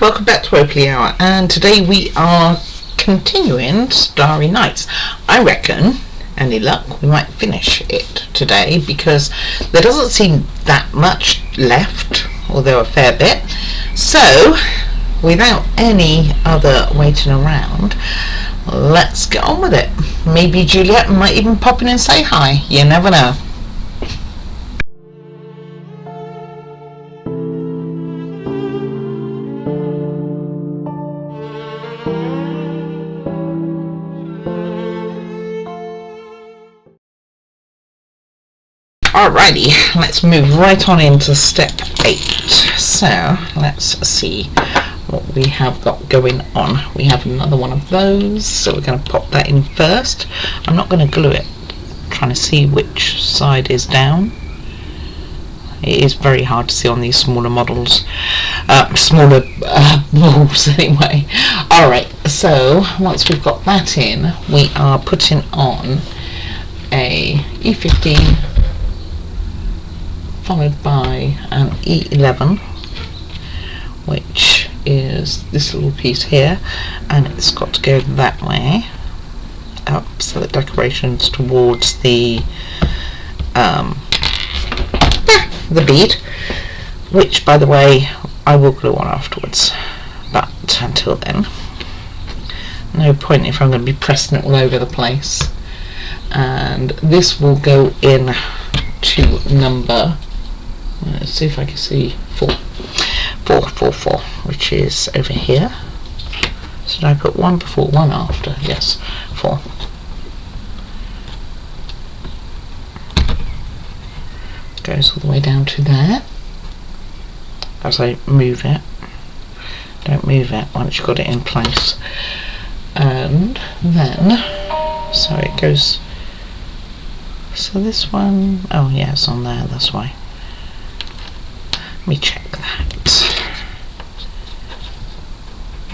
welcome back to Oakley Hour, and today we are continuing Starry Nights. I reckon, any luck, we might finish it today because there doesn't seem that much left, although a fair bit. So, without any other waiting around, let's get on with it. Maybe Juliet might even pop in and say hi, you never know. Alrighty, let's move right on into step 8. So let's see what we have got going on. We have another one of those, so we're going to pop that in first. I'm not going to glue it, I'm trying to see which side is down. It is very hard to see on these smaller models, smaller balls anyway. Alright, so once we've got that in, we are putting on a E15 followed by an E11, which is this little piece here, and it's got to go that way up so the decoration's towards the bead, which by the way I will glue on afterwards, but until then no point if I'm going to be pressing it all over the place. And this will go in to number, let's see if I can see 4, which is over here. So did I put 1 before, 1 after? Yes, 4. Goes all the way down to there. As I move it, don't move it once you've got it in place. And then, so it goes, so this one, oh yeah, it's on there, that's why. Let me check that.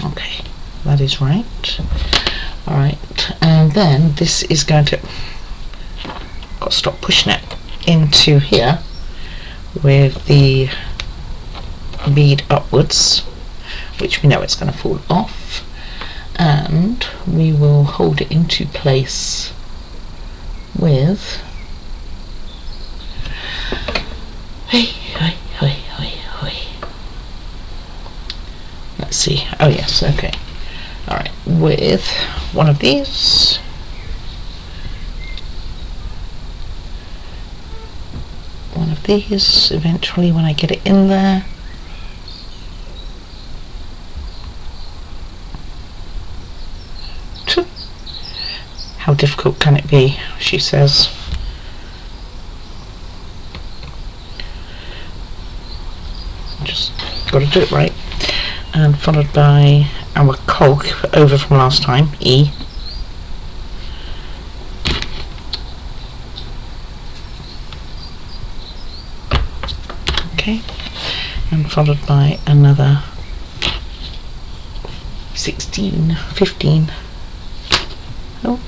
Okay, that is right. Alright, and then this is going to, got to stop pushing it into here with the bead upwards, which we know it's going to fall off, and we will hold it into place with let's see, oh yes, okay, alright, with one of these, eventually when I get it in there. How difficult can it be, she says. Just got to do it right. And followed by our cog over from last time, E. Okay, and followed by another 16, 15. Oh,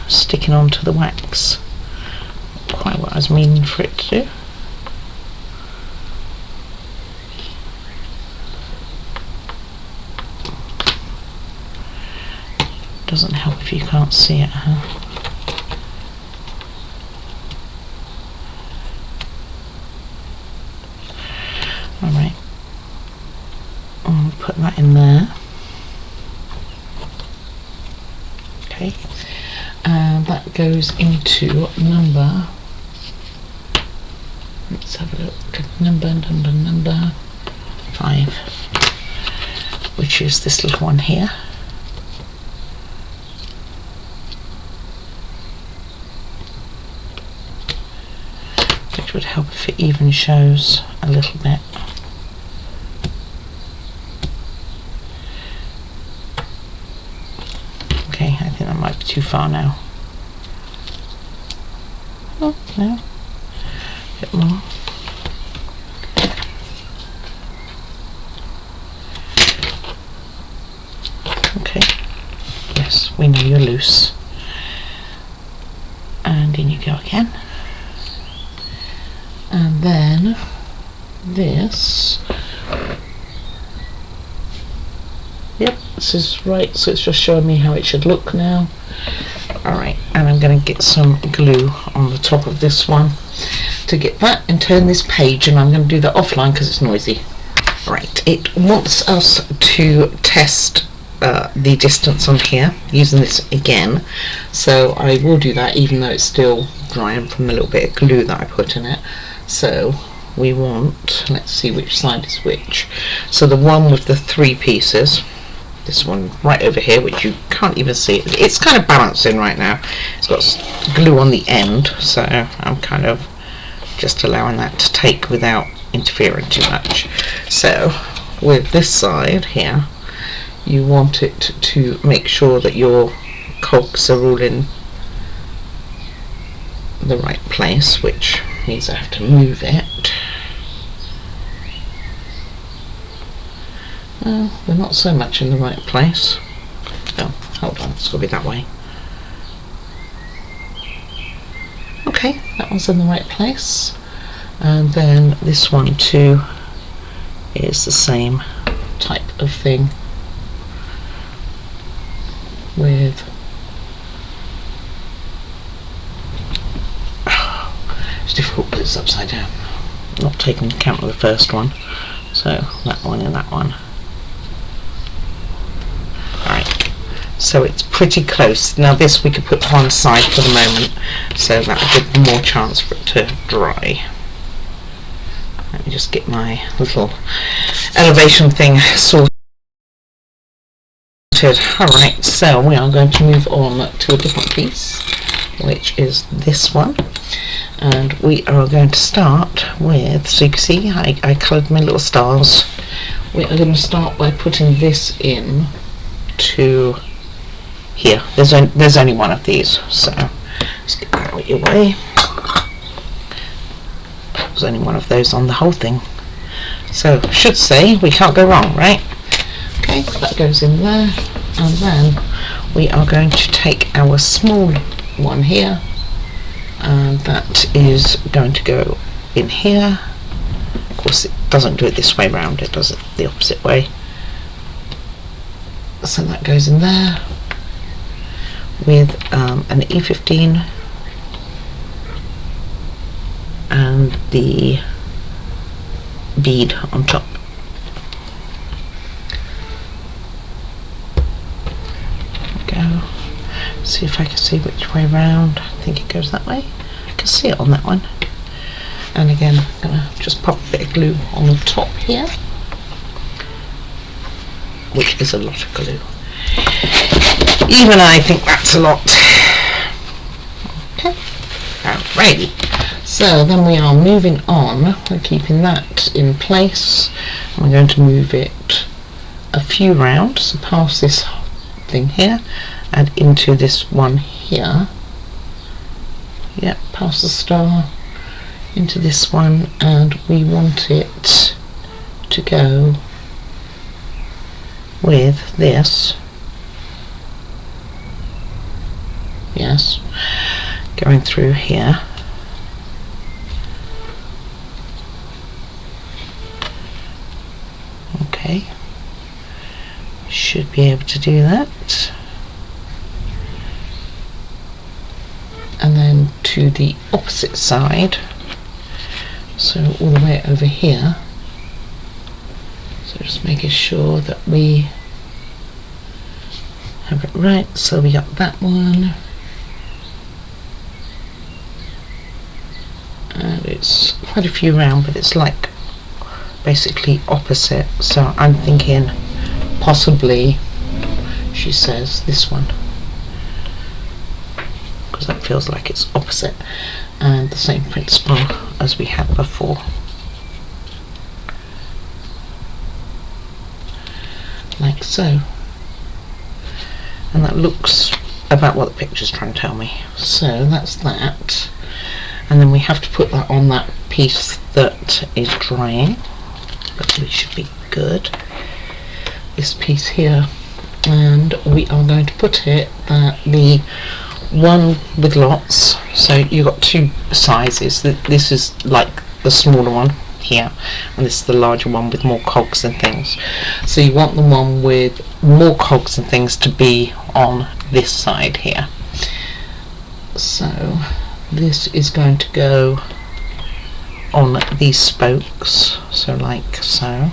sticking onto the wax. Not quite what I was meaning for it to do. Doesn't help if you can't see it, huh? Alright, I'll put that in there. Okay, and that goes into number, let's have a look, number 5, which is this little one here. Which would help if it even shows a little bit. Okay, I think that might be too far now. Oh, no. A bit more. Okay. Yes, we know you're loose. And in you go again. And then this Yep, this is right, so it's just showing me how it should look now. Alright, and I'm going to get some glue on the top of this one to get that and turn this page, and I'm going to do that offline because it's noisy. Right, it wants us to test the distance on here using this again, so I will do that even though it's still drying from the little bit of glue that I put in it. So we want, let's see which side is which. So the one with the 3 pieces, this one right over here, which you can't even see, it's kind of balancing right now. It's got glue on the end, so I'm kind of just allowing that to take without interfering too much. So with this side here, you want it to make sure that your cogs are all in the right place, which means I have to move it. Well, they're not so much in the right place. Oh, hold on, it's got to be that way. Okay, that one's in the right place. And then this one too is the same type of thing with it's difficult because it's upside down, not taking into account of the first one, so that one and that one. Alright, so it's pretty close. Now this we could put to one side for the moment, so that will give more chance for it to dry. Let me just get my little elevation thing sorted. Alright, so we are going to move on to a different piece, which is this one, and we are going to start with, so you can see I coloured my little stars. We are going to start by putting this in to here. There's only one of these, so let's get that out of your way. There's only one of those on the whole thing, so should say we can't go wrong, right? Okay, that goes in there, and then we are going to take our small one here, and that is going to go in here. Of course it doesn't do it this way round, it does it the opposite way. So that goes in there with an E15 and the bead on top. Go. See if I can see which way round. I think it goes that way. I can see it on that one. And again, I'm gonna just pop a bit of glue on the top here, which is a lot of glue. Even I think that's a lot. Okay. Alrighty. So then we are moving on. We're keeping that in place. I'm going to move it a few rounds past this thing here and into this one here. Yep, past the star into this one, and we want it to go with this. Yes, going through here. Okay, should be able to do that. And then to the opposite side, so all the way over here. So just making sure that we have it right. So we got that one, and it's quite a few round, but it's like basically opposite. So I'm thinking possibly, she says, this one, because that feels like it's opposite, and the same principle as we had before. Like so. And that looks about what the picture's trying to tell me. So that's that. And then we have to put that on that piece that is drying. But we should be good. This piece here. And we are going to put it at the one with lots. So you've got two sizes. This is like the smaller one. here, and this is the larger one with more cogs and things. So you want the one with more cogs and things to be on this side here. So this is going to go on these spokes, so like so.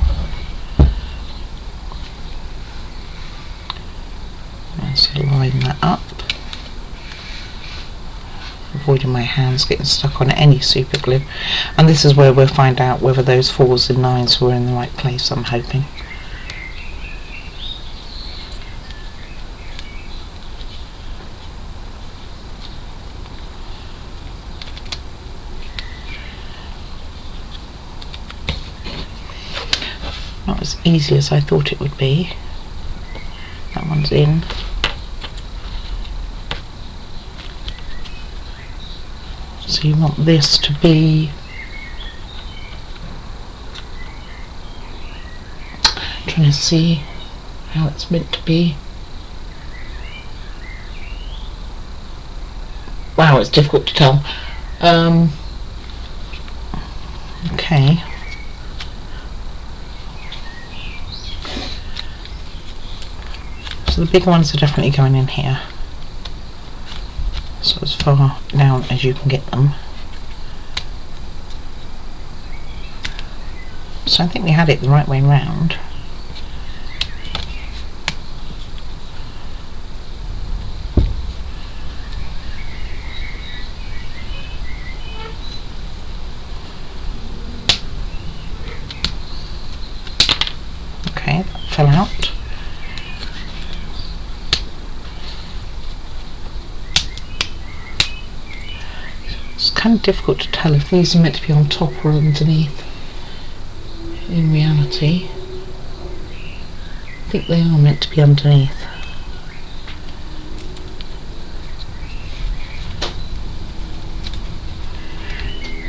Let's line that up, avoiding my hands getting stuck on any super glue. And this is where we'll find out whether those 4s and 9s were in the right place, I'm hoping. Not as easy as I thought it would be. That one's in. So you want this to be trying to see how it's meant to be. Wow, it's difficult to tell. Okay. So the big ones are definitely going in here. So as far down as you can get them. So I think we had it the right way round. Okay, that fell out. Kind of difficult to tell if these are meant to be on top or underneath. In reality, I think they are meant to be underneath.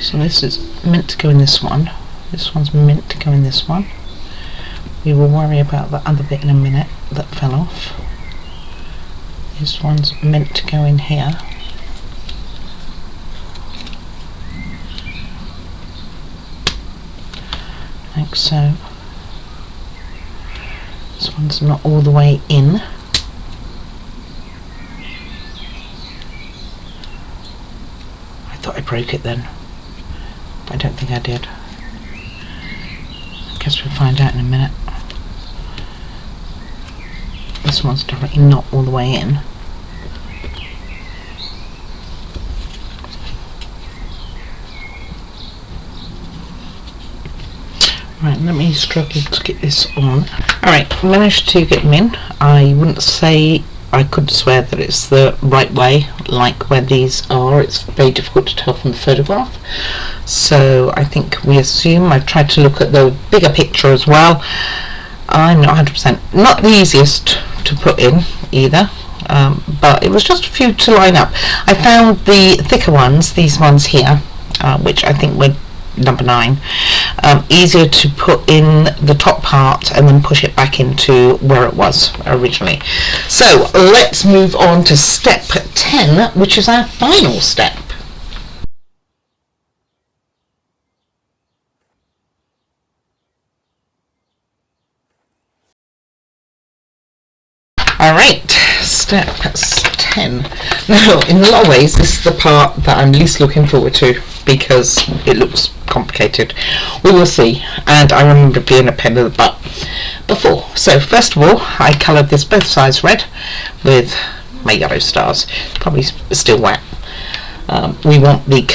So this is meant to go in this one. This one's meant to go in this one. We will worry about that other bit in a minute that fell off. This one's meant to go in here. Like so. This one's not all the way in. I thought I broke it then, but I don't think I did. I guess we'll find out in a minute. This one's definitely not all the way in. Right, let me struggle to get this on. Alright, managed to get them in. I wouldn't say, I could swear that it's the right way, like where these are. It's very difficult to tell from the photograph. So I think we assume, I've tried to look at the bigger picture as well. I'm not 100%, not the easiest to put in either, but it was just a few to line up. I found the thicker ones, these ones here, which I think were number 9, easier to put in the top part and then push it back into where it was originally. So let's move on to step 10, which is our final step. Alright, step 10. Now, in a lot of ways, this is the part that I'm least looking forward to because it looks complicated. We will see, and I remember being a pain in the butt before. So, first of all, I coloured this both sides red with my yellow stars. Probably still wet. We want the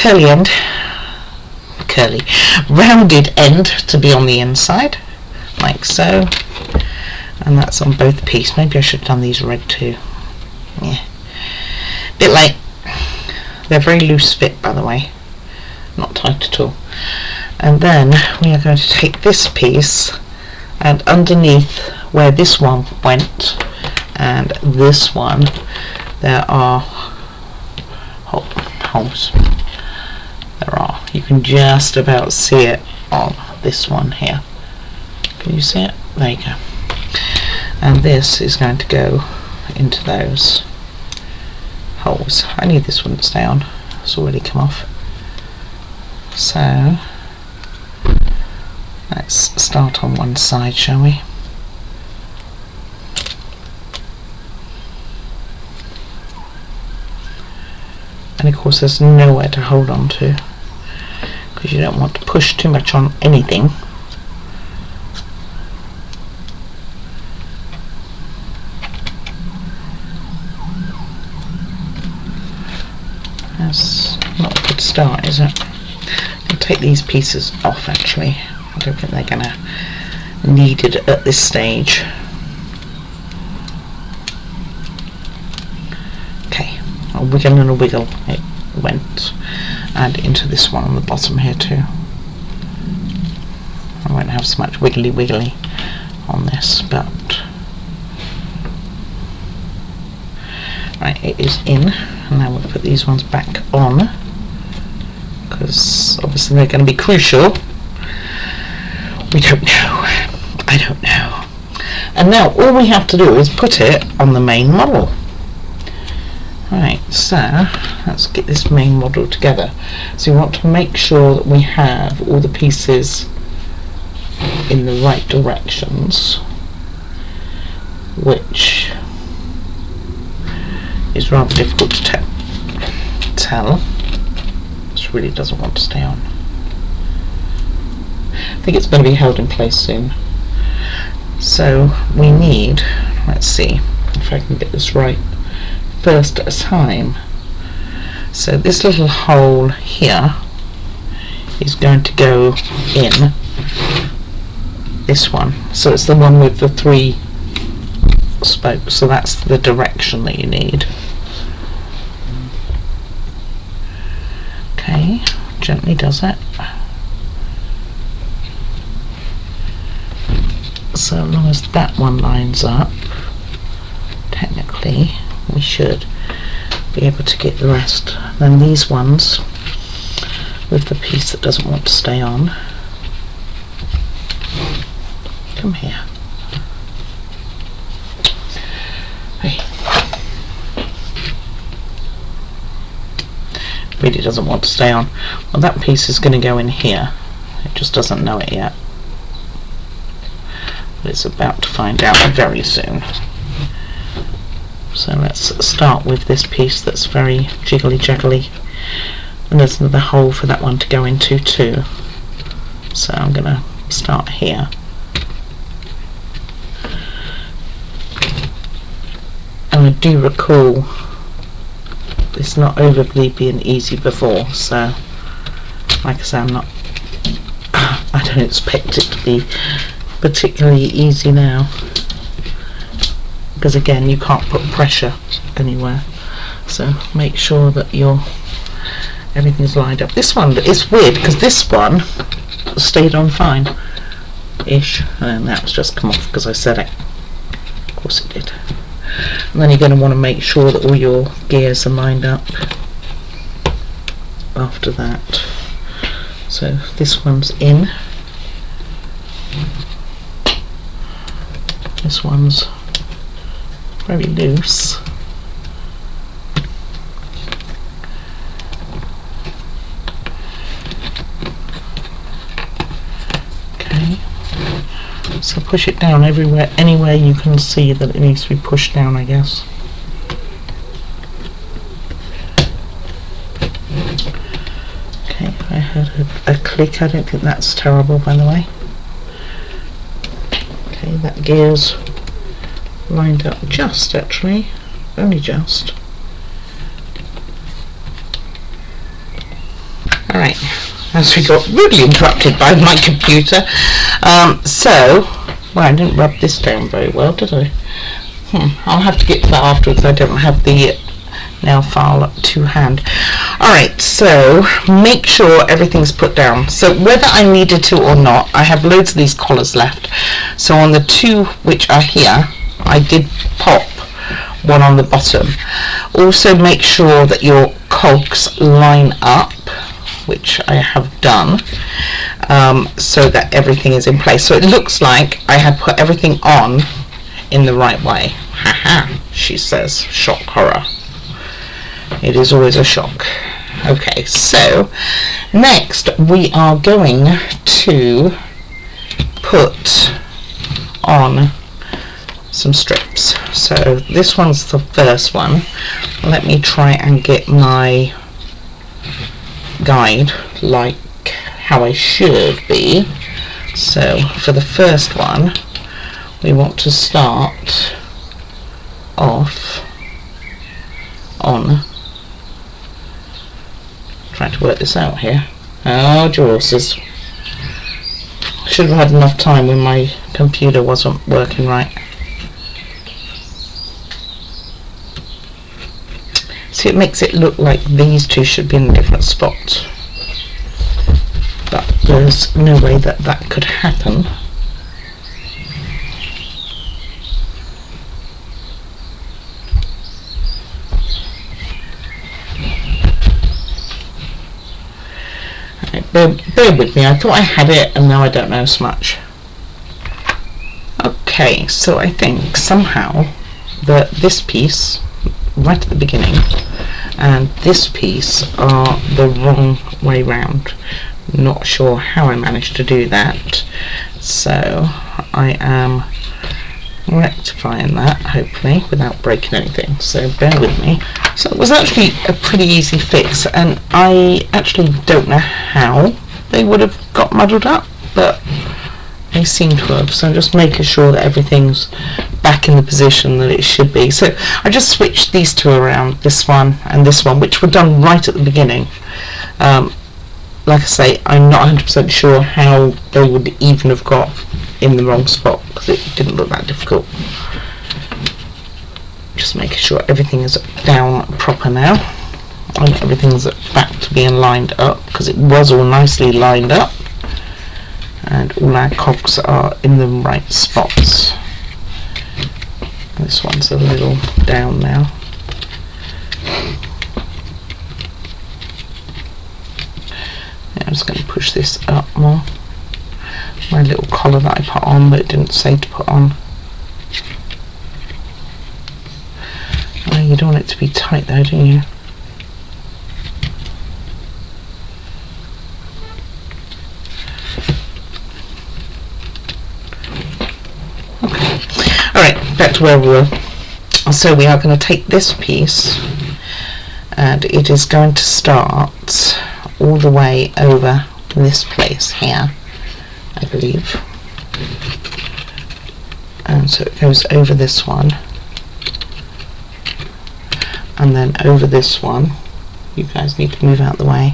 rounded end to be on the inside, like so. And that's on both pieces. Maybe I should have done these red too. Yeah. Bit late. They're very loose fit, by the way. Not tight at all. And then we are going to take this piece, and underneath where this one went and this one, there are holes. There are. You can just about see it on this one here. Can you see it? There you go. And this is going to go into those holes. I need this one to stay on. It's already come off. So Let's start on one side, shall we? And of course there's nowhere to hold on to, because you don't want to push too much on anything. That's not a good start, is it? I'll take these pieces off actually. I don't think they're gonna need it at this stage. Okay, a wiggle and a wiggle it went, and into this one on the bottom here too. I won't have so much wiggly wiggly on this, but right, it is in. And now we'll put these ones back on, because obviously they're going to be crucial. We don't know. I don't know. And now all we have to do is put it on the main model. Right, so let's get this main model together. So we want to make sure that we have all the pieces in the right directions, which is rather difficult to tell. This really doesn't want to stay on. I think it's going to be held in place soon. So we need, let's see if I can get this right first at a time. So this little hole here is going to go in this one. So it's the one with the 3 spokes, so that's the direction that you need. Okay, gently does it. So long as that one lines up, technically we should be able to get the rest. Then these ones with the piece that doesn't want to stay on, come here. Hey. Really doesn't want to stay on. Well, that piece is going to go in here. It just doesn't know it yet. But it's about to find out very soon. So let's start with this piece that's very jiggly jaggly. And there's another hole for that one to go into too. So I'm going to start here. And I do recall it's not overly being easy before, so like I say, I don't expect it to be particularly easy now, because again you can't put pressure anywhere, so make sure that everything's lined up. This one is weird because this one stayed on fine ish, and that's just come off because I said it. Of course it did. And then you're going to want to make sure that all your gears are lined up after that. So this one's in. This one's very loose. So push it down everywhere, anywhere you can see that it needs to be pushed down, I guess. Okay, I heard a click. I don't think that's terrible, by the way. Okay, that gear's lined up just, actually, only just. Alright, as we got rudely interrupted by my computer. Well, I didn't rub this down very well, did I? I'll have to get to that afterwards. I don't have the nail file to hand. Alright, so make sure everything's put down. So whether I needed to or not, I have loads of these collars left. So on the 2 which are here, I did pop one on the bottom. Also make sure that your cogs line up, which I have done, so that everything is in place. So it looks like I have put everything on in the right way. Haha, she says, shock horror. It is always a shock. Okay, so next we are going to put on some strips. So this one's the first one. Let me try and get my guide like how I should be. So for the first one, we want to start off on, trying to work this out here. Oh, horses. Should have had enough time when my computer wasn't working right. See, it makes it look like these two should be in different spots, but there's no way that that could happen. Bear with me, I thought I had it and now I don't know so much. Okay, so I think somehow that this piece right at the beginning and this piece are the wrong way round. Not sure how I managed to do that, so I am rectifying that hopefully without breaking anything, so bear with me. So it was actually a pretty easy fix, and I actually don't know how they would have got muddled up, but they seem to have, so I'm just making sure that everything's back in the position that it should be. So I just switched these two around, this one and this one, which were done right at the beginning. Like I say, I'm not 100% sure how they would even have got in the wrong spot, because it didn't look that difficult. Just making sure everything is down proper now, and everything's back to being lined up, because it was all nicely lined up, and all our cogs are in the right spots. This one's a little down now. I'm just going to push this up more. My little collar that I put on, but it didn't say to put on. Oh, you don't want it to be tight though, do you? Okay. Alright, back to where we were. So we are going to take this piece, and it is going to start all the way over this place here, I believe. And so it goes over this one, and then over this one. You guys need to move out the way.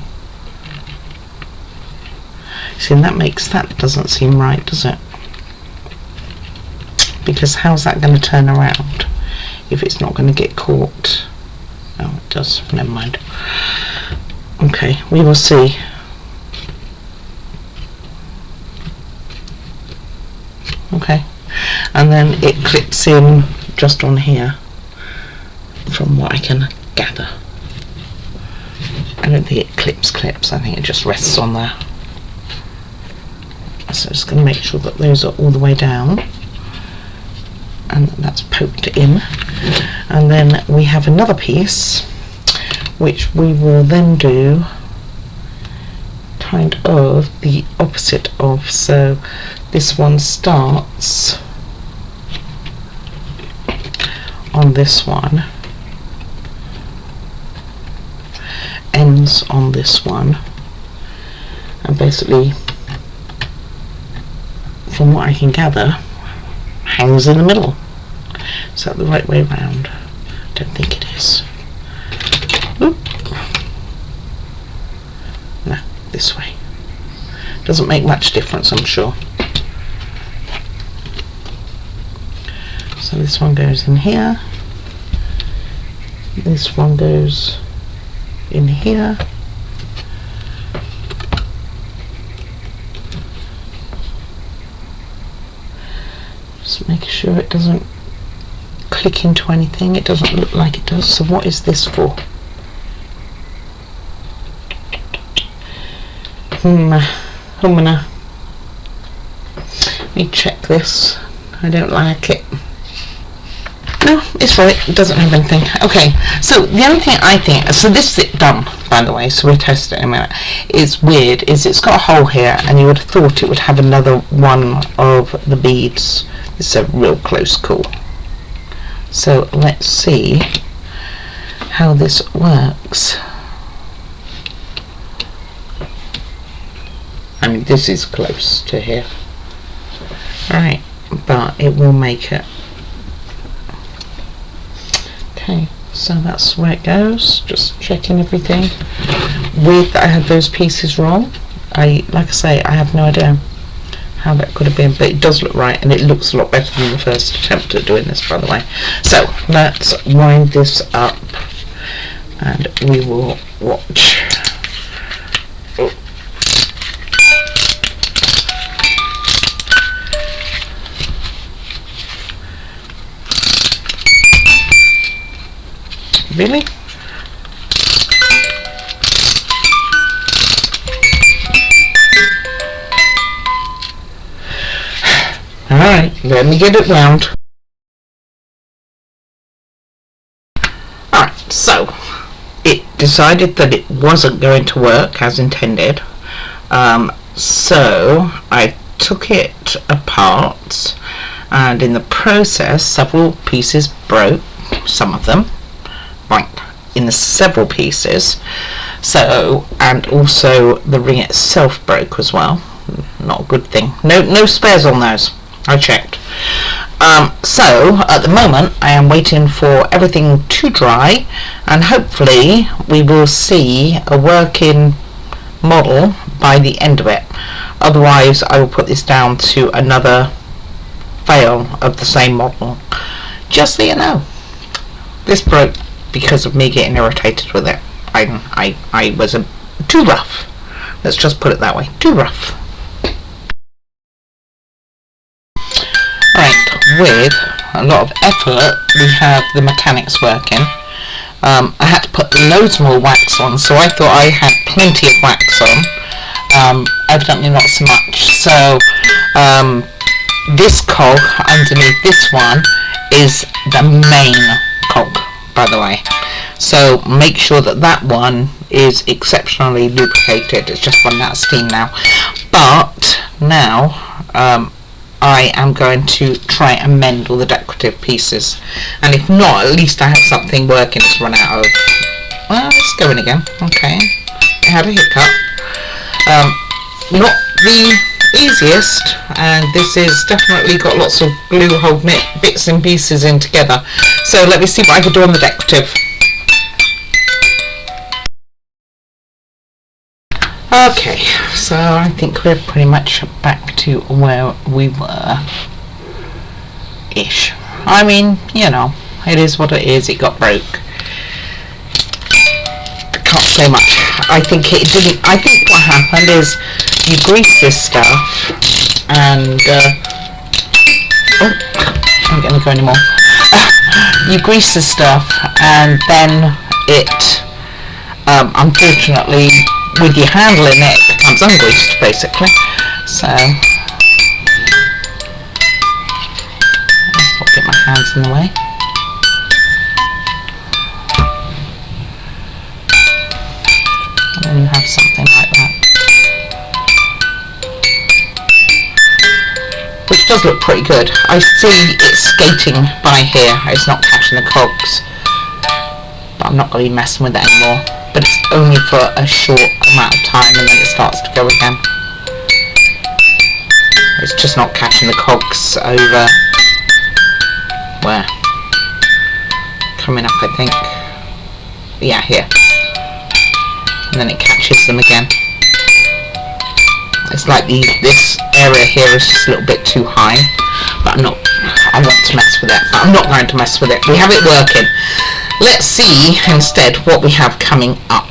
See, and that doesn't seem right, does it? Because how's that going to turn around if it's not going to get caught? Oh, it does. Never mind. Okay, we will see. Okay, and then it clips in just on here, from what I can gather. I don't think it clips, I think it just rests on there. So just going to make sure that those are all the way down, and that's poked in. And then we have another piece which we will then do kind of the opposite of. So this one starts on this one, ends on this one, and basically, from what I can gather, hangs in the middle. Is that the right way round? I don't think it is. Oop. No, this way. Doesn't make much difference, I'm sure. So this one goes in here. This one goes in here. Just make sure it doesn't click into anything. It doesn't look like it does. So what is this for? Let me check this. I don't like it. No, it's right. It doesn't have anything. Okay, so the only thing I think, so this is it done, by the way, so we'll test it in a minute. It's weird, is it's got a hole here, and you would have thought it would have another one of the beads. It's a real close call. So let's see how this works. I mean, this is close to here. Alright, but it will make it. Okay, so that's where it goes. Just checking everything. Weird that I had those pieces wrong. Like I say, I have no idea how that could have been, but it does look right, and it looks a lot better than the first attempt at doing this, by the way. So let's wind this up, and we will watch. Oh. Really? Alright, let me get it round. Alright, so it decided that it wasn't going to work as intended. So I took it apart, and in the process several pieces broke, some of them. Right, in the several pieces. So, and also the ring itself broke as well. Not a good thing. No spares on those. I checked. So at the moment I am waiting for everything to dry, and hopefully we will see a working model by the end of it. Otherwise I will put this down to another fail of the same model. Just so you know, this broke because of me getting irritated with it. I was too rough. Let's just put it that way. Too rough. Right, with a lot of effort we have the mechanics working. I had to put loads more wax on, so I thought I had plenty of wax on. Evidently not so much. So this cog underneath this one is the main cog, by the way. So make sure that that one is exceptionally lubricated. It's just running out of steam now. But now I am going to try and mend all the decorative pieces, and if not, at least I have something working. It's run out of. Well, it's going again. Okay, it had a hiccup. Not the easiest, and this is definitely got lots of glue holding it, bits and pieces in together. So let me see what I can do on the decorative. Okay, so I think we're pretty much back to where we were ish. I mean, you know, it is what it is. It got broke. I can't say much. I think it didn't. I think what happened is you grease this stuff and oh, I'm not going to go anymore. You grease the stuff and then it unfortunately, with your handling it, becomes ungreased basically. So I'll get my hands in the way. And then you have something like that, which does look pretty good. I see it skating by here. It's not catching the cogs, but I'm not going to be messing with it anymore. But it's only for a short amount of time, and then it starts to go again. It's just not catching the cogs over where? Coming up, I think. Yeah, here. And then it catches them again. It's like this area here is just a little bit too high, but I want to mess with it, but I'm not going to mess with it. We have it working. Let's see instead what we have coming up.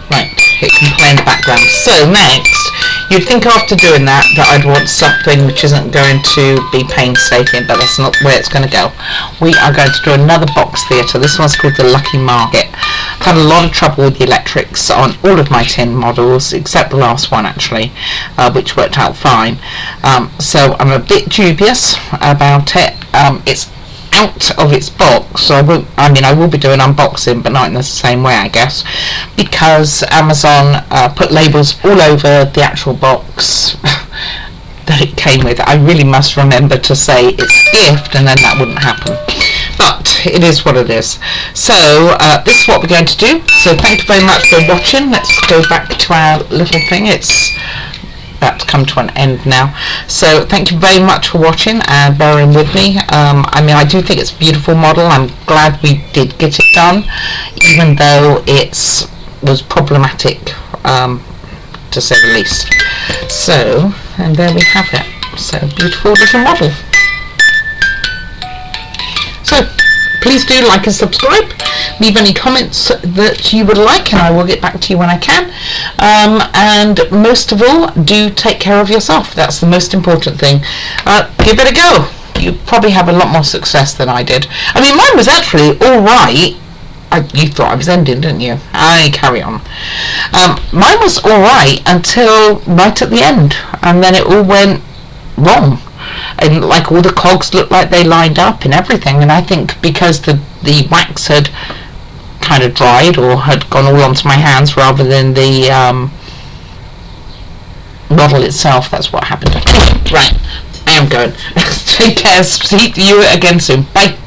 Right, it can play in the background. So next, you'd think after doing that I'd want something which isn't going to be painstaking, but that's not where it's going to go. We are going to do another box theatre. This one's called the Lucky Market. I've had a lot of trouble with the electrics on all of my tin models, except the last one actually, which worked out fine. So I'm a bit dubious about it. it's out of its box, so I will be doing unboxing, but not in the same way, I guess, because Amazon put labels all over the actual box that it came with. I really must remember to say it's a gift, and then that wouldn't happen, but it is what it is. So this is what we're going to do. So thank you very much for watching. Let's go back to our little thing. It's about to come to an end now, so thank you very much for watching and bearing with me. I do think it's a beautiful model. I'm glad we did get it done, even though it was problematic, to say the least. So, and there we have it. So, beautiful little model. So, please do like and subscribe. Leave any comments that you would like, and I will get back to you when I can. And most of all, do take care of yourself. That's the most important thing. Give it a go. You probably have a lot more success than I did. I mean, mine was actually all right. You thought I was ending, didn't you? I carry on. Mine was all right until right at the end, and then it all went wrong. And like all the cogs looked like they lined up and everything, and I think because the wax had kind of dried or had gone all onto my hands rather than the model itself, that's what happened. Right, I am going. Take care. See you again soon. Bye.